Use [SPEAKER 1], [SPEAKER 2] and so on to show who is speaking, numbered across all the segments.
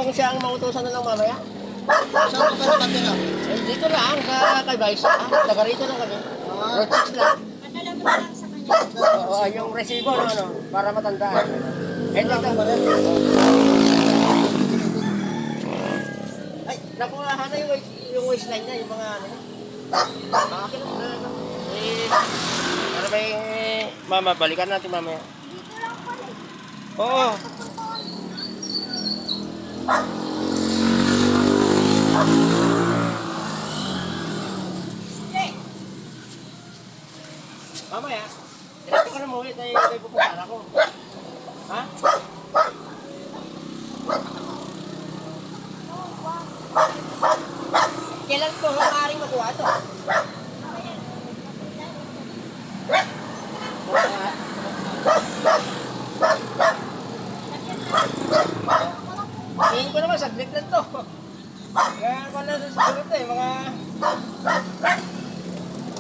[SPEAKER 1] kung siya ang mautusan na lang mamaya.
[SPEAKER 2] Saan ko kayo patira?
[SPEAKER 1] Eh, dito lang, sa kay Baisa. Taga rito lang kami. Road 6 lang.
[SPEAKER 3] Padala mo lang sa kanya.
[SPEAKER 1] Oo, yung resibo, ano, para matandaan. Ito, ito. Ay, nakuha na yung waistline niya, yung mga ano. Akin lang na ano. Eh, ano ba yung... Mama, balikan natin mamaya.
[SPEAKER 3] Dito lang pala.
[SPEAKER 1] Oo. Mamaya, ilapit ko na mo ulit ay pupuntahan ako. Ha? Kailan ko maaaring makuha ito? Tingin ko naman, saglit lang to. Kaya ako na susunod to eh, mga...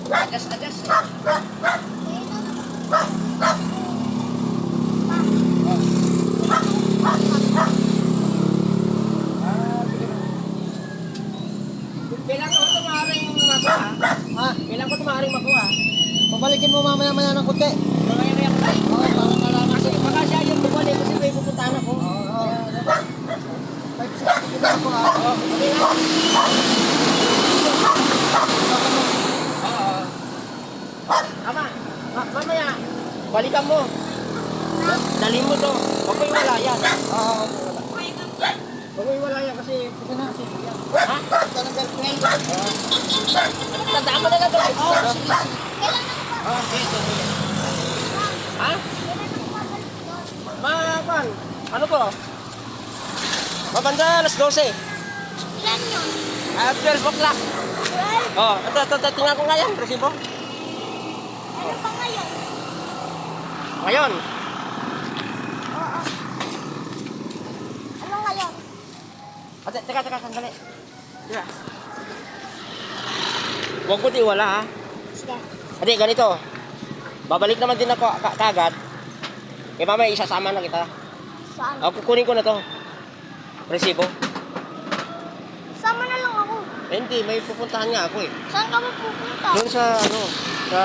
[SPEAKER 1] Agas-agas eh. Kailan ko ito maaaring makuha?
[SPEAKER 2] Ha?
[SPEAKER 1] Kailan ko ito maaaring makuha?
[SPEAKER 2] Pabalikin mo mamaya-maya ng kunti.
[SPEAKER 1] Mamaya-maya ko tayo.
[SPEAKER 2] Oo, para malaman
[SPEAKER 1] Kasi
[SPEAKER 2] ko.
[SPEAKER 1] baka siya yung buwan eh, kasi may pupuntahan ako.
[SPEAKER 2] Oo. Ay, sige na ako ha.
[SPEAKER 1] Oo, okay na. Oo. Ama, mamaya, balikan mo. Dalhin mo to. Huwag mo iwala yan.
[SPEAKER 2] Oo.
[SPEAKER 1] Huwag mo iwala yan kasi...
[SPEAKER 2] Sige na.
[SPEAKER 1] Ha?
[SPEAKER 2] Ito ng girlfriend.
[SPEAKER 1] Tandaan mo na lang to. Oo, sige.
[SPEAKER 3] Kailan na ba?
[SPEAKER 1] Oo, sige. Ha?
[SPEAKER 3] Kailan na bumabalik doon?
[SPEAKER 1] Pan, ano po? Mabanda, alas 12.
[SPEAKER 3] Ilan yun?
[SPEAKER 1] 12 o'clock.
[SPEAKER 3] 12?
[SPEAKER 1] Oh, ito, tingnan ko nga yan, resibo.
[SPEAKER 3] Ano pa ngayon?
[SPEAKER 1] Ngayon,
[SPEAKER 3] Oo. Ano ngayon?
[SPEAKER 1] ate, teka, sandali. Tira. Huwag mo tiwala ha.
[SPEAKER 3] Sige.
[SPEAKER 1] Ate, ganito. Babalik naman din ako kagad. Kaya mamaya isasama na kita.
[SPEAKER 3] Saan?
[SPEAKER 1] Kukunin ko na to. Resibo.
[SPEAKER 3] Sama na lang ako.
[SPEAKER 1] Eh, hindi, may pupuntahan nga ako eh.
[SPEAKER 3] Saan ka ba pupunta?
[SPEAKER 1] Doon sa, ano, sa